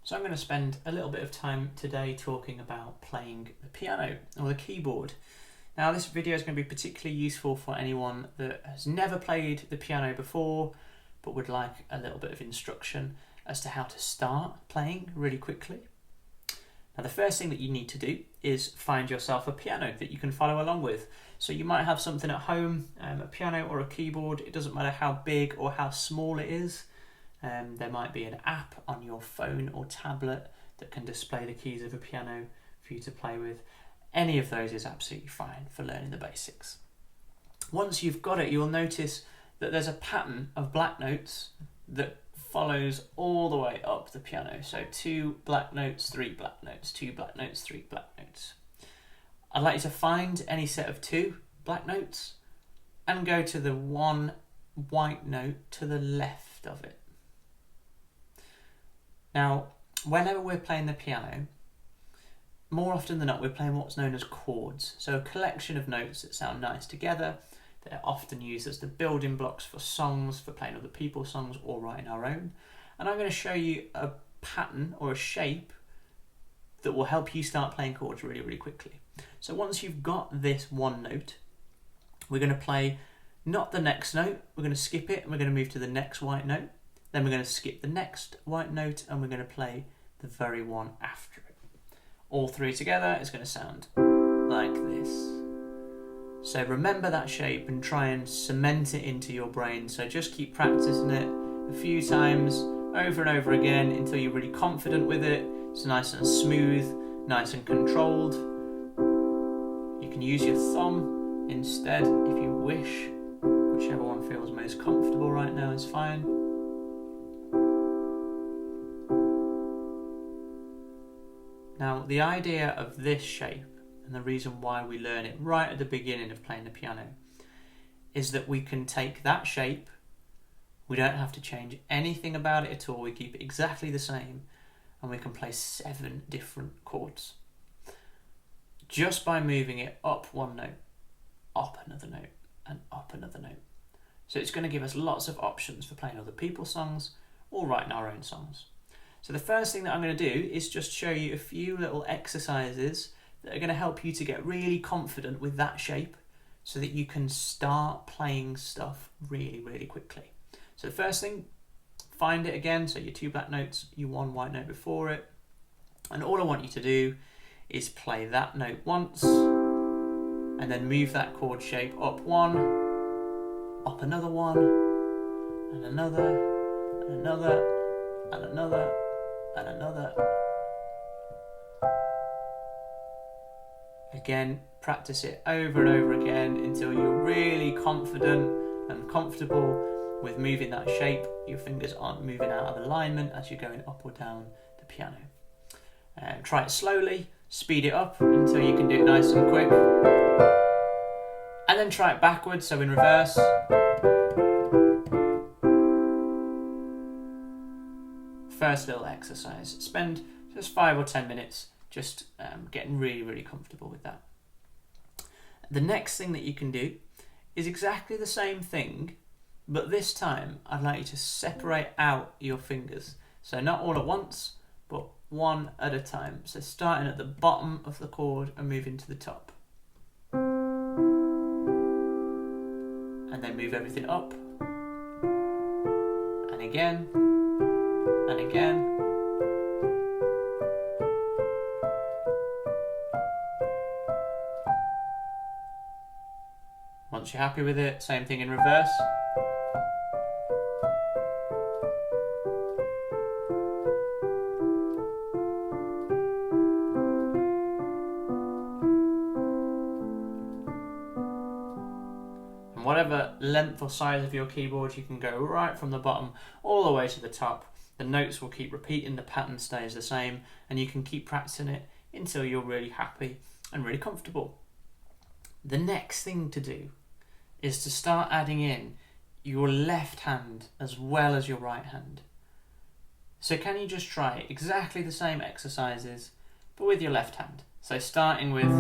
So I'm going to spend a little bit of time today talking about playing the piano or the keyboard. Now this video is going to be particularly useful for anyone that has never played the piano before but would like a little bit of instruction as to how to start playing really quickly. Now the first thing that you need to do is find yourself a piano that you can follow along with. So you might have something at home, a piano or a keyboard. It doesn't matter how big or how small it is. There might be an app on your phone or tablet that can display the keys of a piano for you to play with. Any of those is absolutely fine for learning the basics. Once you've got it, you'll notice that there's a pattern of black notes that follows all the way up the piano. So 2 black notes, 3 black notes, 2 black notes, 3 black notes. I'd like you to find any set of 2 black notes and go to the one white note to the left of it. Now, whenever we're playing the piano, more often than not, we're playing what's known as chords. So a collection of notes that sound nice together. They're often used as the building blocks for songs, for playing other people's songs or writing our own. And I'm going to show you a pattern or a shape that will help you start playing chords really, really quickly. So once you've got this one note, we're going to play not the next note, we're going to skip it and we're going to move to the next white note. Then we're going to skip the next white note and we're going to play the very one after it. All 3 together is going to sound like this. So remember that shape and try and cement it into your brain. So just keep practicing it a few times over and over again until you're really confident with it. It's nice and smooth, nice and controlled. You can use your thumb instead if you wish. Whichever one feels most comfortable right now is fine. Now, the idea of this shape and the reason why we learn it right at the beginning of playing the piano is that we can take that shape, we don't have to change anything about it at all, we keep it exactly the same, and we can play 7 different chords just by moving it up one note, up another note, and up another note. So it's going to give us lots of options for playing other people's songs or writing our own songs. So the first thing that I'm going to do is just show you a few little exercises that are going to help you to get really confident with that shape so that you can start playing stuff really, really quickly. So the first thing, find it again. So your 2 black notes, your 1 white note before it. And all I want you to do is play that note once and then move that chord shape up one, up another one, and another, and another, and another, and another. Again, practice it over and over again until you're really confident and comfortable with moving that shape. Your fingers aren't moving out of alignment as you're going up or down the piano. Try it slowly, speed it up until you can do it nice and quick. And then try it backwards, so in reverse. First little exercise. Spend just 5 or 10 minutes just getting really, really comfortable with that. The next thing that you can do is exactly the same thing, but this time I'd like you to separate out your fingers. So not all at once, but one at a time. So starting at the bottom of the chord and moving to the top. And then move everything up. And again. And again. Once you're happy with it, same thing in reverse. And whatever length or size of your keyboard, you can go right from the bottom all the way to the top. The notes will keep repeating, the pattern stays the same, and you can keep practicing it until you're really happy and really comfortable. The next thing to do is to start adding in your left hand as well as your right hand. So can you just try exactly the same exercises, but with your left hand? So starting with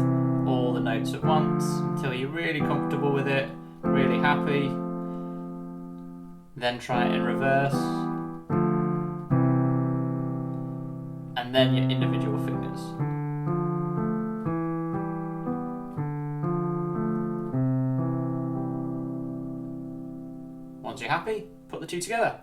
all the notes at once until you're really comfortable with it, really happy. Then try it in reverse. and then your individual fingers. Once you're happy, put the two together.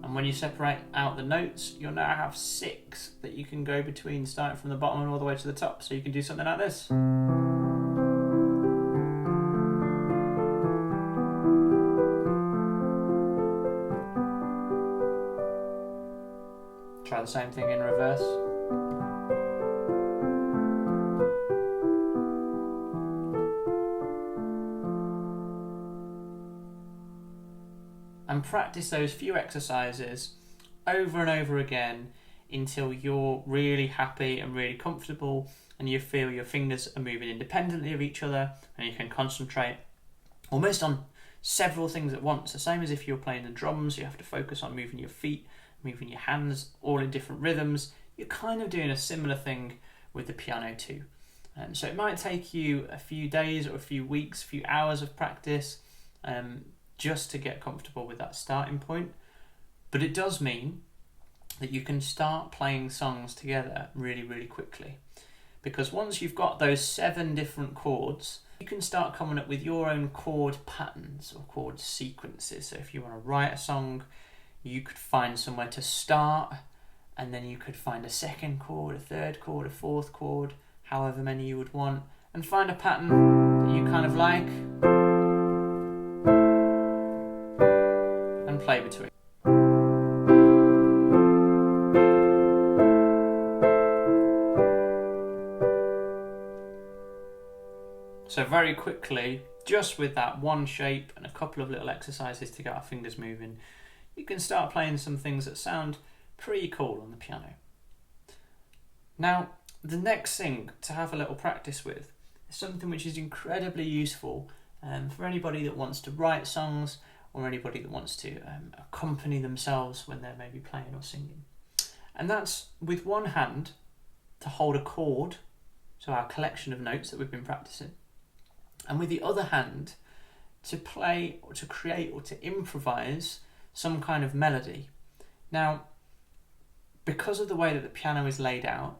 And when you separate out the notes, you'll now have 6 that you can go between, starting from the bottom and all the way to the top. So you can do something like this. Try the same thing in reverse. And practice those few exercises over and over again until you're really happy and really comfortable, and you feel your fingers are moving independently of each other, and you can concentrate almost on several things at once. The same as if you're playing the drums, you have to focus on moving your feet, moving your hands, all in different rhythms. You're kind of doing a similar thing with the piano too. So it might take you a few days or a few weeks, a few hours of practice, just to get comfortable with that starting point. But it does mean that you can start playing songs together really, really quickly. Because once you've got those 7 different chords, you can start coming up with your own chord patterns or chord sequences. So if you want to write a song, you could find somewhere to start, and then you could find a second chord, a third chord, a fourth chord, however many you would want, and find a pattern that you kind of like, and play between. So very quickly, just with that one shape and a couple of little exercises to get our fingers moving, you can start playing some things that sound pretty cool on the piano. Now, the next thing to have a little practice with is something which is incredibly useful for anybody that wants to write songs, or anybody that wants to accompany themselves when they're maybe playing or singing. And that's with one hand to hold a chord, so our collection of notes that we've been practicing, and with the other hand to play or to create or to improvise some kind of melody. Now, because of the way that the piano is laid out,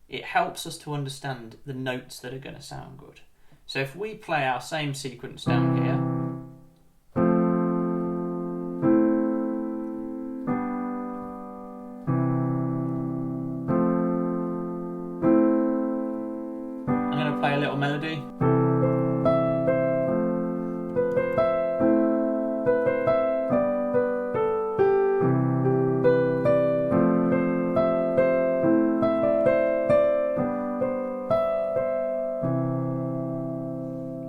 it helps us to understand the notes that are going to sound good. So if we play our same sequence down here, I'm going to play a little melody.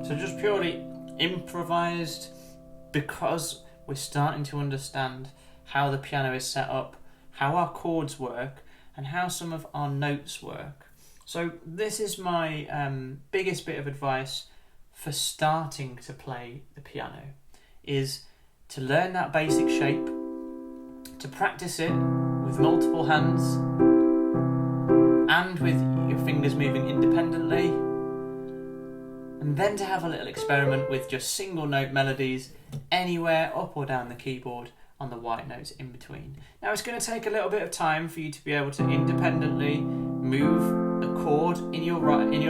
So just purely improvised, because we're starting to understand how the piano is set up, how our chords work, and how some of our notes work. So this is my biggest bit of advice for starting to play the piano, is to learn that basic shape, to practice it with multiple hands and with your fingers moving independently, and then to have a little experiment with just single note melodies anywhere up or down the keyboard on the white notes in between. Now it's going to take a little bit of time for you to be able to independently move a chord in your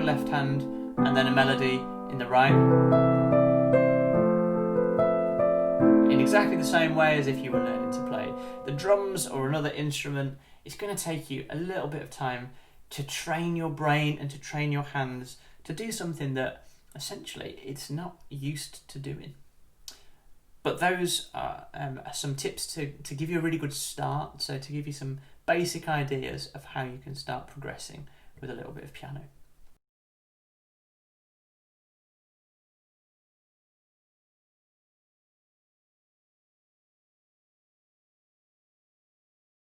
left hand and then a melody in the right, in exactly the same way as if you were learning to play the drums or another instrument. It's going to take you a little bit of time to train your brain and to train your hands to do something that essentially it's not used to doing. But those are some tips to give you a really good start, so to give you some basic ideas of how you can start progressing with a little bit of piano.